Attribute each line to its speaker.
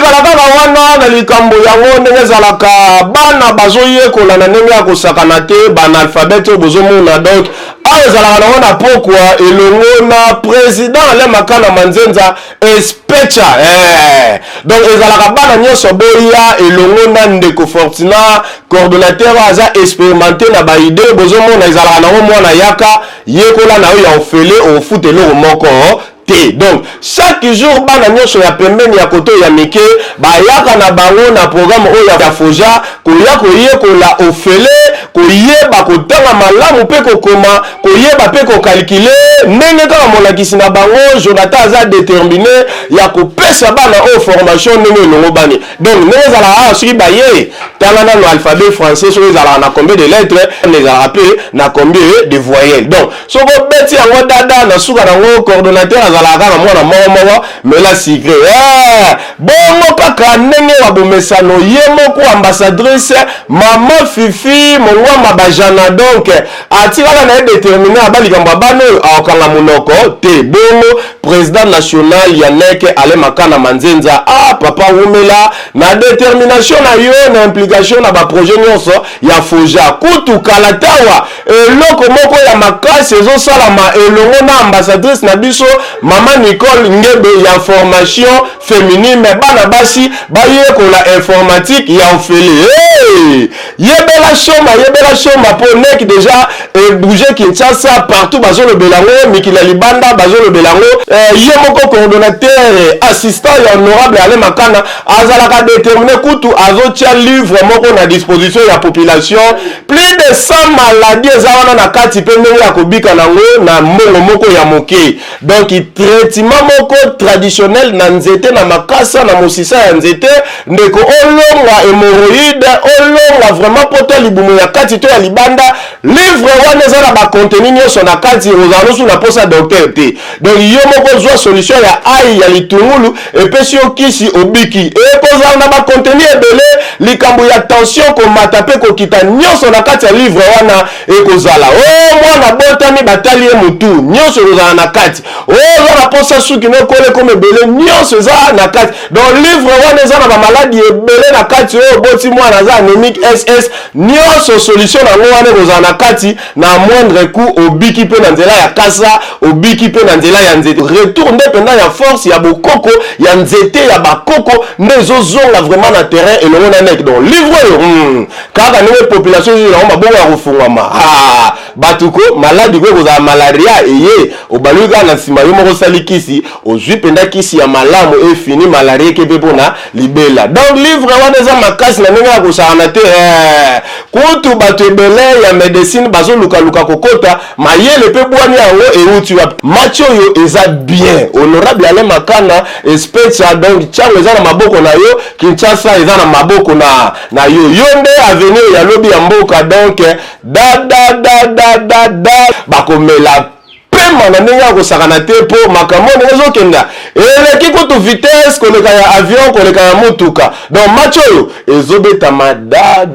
Speaker 1: totikala kaka wana na likambo yango ndenge ezalaka bana bazoyekola na ndenge ya kosakana te banalphabete bozomona donc ayo ezalaka nango na pokwa elongo na président ale makana manzenza especha donc ezalaka bana nyonso boya elongo na ndeko Fortuna coordonnateur aza expérimenté na baide bozomona ezalaka nango mwana yaka yekola na oyo ya ofele ofuta eloko moko donc chaque jour bana nyonso ya pembeni ya koto ya mike bayaka na bango na programme oyo ya foja koya koyekola ofele koyeba kotanga malamu pe kokoma koyeba pe kokalkule ndenge kaka molakisi na bango Jonathan aza déterminé ya kopesa bana oyo formation ndenge elongo bani donc ndenge ezalaka soki baye tala nano alphabet français soki ezalaka na combien de lettres ezalaka pe na combien de voyelles donc soko beti yango dada na suka nango coordonnateur azalaka na mwana moko mais la secret bongo kaka ndenge wa bomesano ye moko ambassadrice maman Fifi mongwama bajana donc atikala na déterminé abalikambo bano akanga monoko te bongo président national Yannick ale makana manzenza papa wumela na détermination na yo na implication na ba projet nyonso ya foja kutu kalatawa eloko moko ya makasi ezosalama elongo na ambassadrice na biso mama Nicole Ngebe ya formation féminine bana basi bayekola informatique ya ofele yebela shoma po nek déjà bouger Kinshasa partout bazolo belango mikila libanda bazolo belango ye moko coordonnateur assistant ya honorable ale makana azalaka déterminé kutu azotia livre moko na disposition ya population plus de 100 maladies ezawana na kati pe ndenge ya kobika nango na mbongo moko ya moke donc traitement moko traditionnel na nzete na makasa na mosisa ya nzete ndeko olonga hémorroïde olonga vraiment poto libumu ya kati to ya libanda livre wana eza na ba contenu nyonso na kati ozalosu na posa docteur te donc yo moko zwa solution ya ai ya litungulu epesi yo kisi obiki ekozala na ba contenu ebele likambo ya tension komata pe kokita nyonso na kati ya livre wana ekozala mwana botami batali ye mutu nyonso ekozala na kati oza na posa suki nokole kome ebele nyonso eza na kati donc livre wana eza na bamaladi ebele na kati oyo boti mwana aza anémique ss nyonso solution nango wana ekozala na kati na moindre coût obiki pe na nzela ya kasa obiki pe na nzela ya nzete retour nde penda ya force ya bokoko ya nzete ya bakoko nde ezozonga vraiment na terrain elongo na nek donc livre oyo kaka ndenge population oyo nango mabongo ya kofungwama batuko maladi ko ekozala malaria eye obaluki kaka na nsima yo moko osali kisi ozwi penda kisi ya malamu efini malaria ekepe mpona libela donc livre wana eza makasi na ndenge ya kosakana te kutu bato ebele ya médecine bazolukaluka kokota mayele pe bwani yango euti wapi match oyo eza bien honorable ale makana especha donc ntango eza na maboko na yo Kinshasa eza na maboko na yo nde avenir ya lobi ya mboka donc bakomela pema na ndenge ya kosakana te mpo makambo ndenge ezokenda eleki kutu vitesse koleka ya avion koleka ya motuka donc match oyo ezobetama da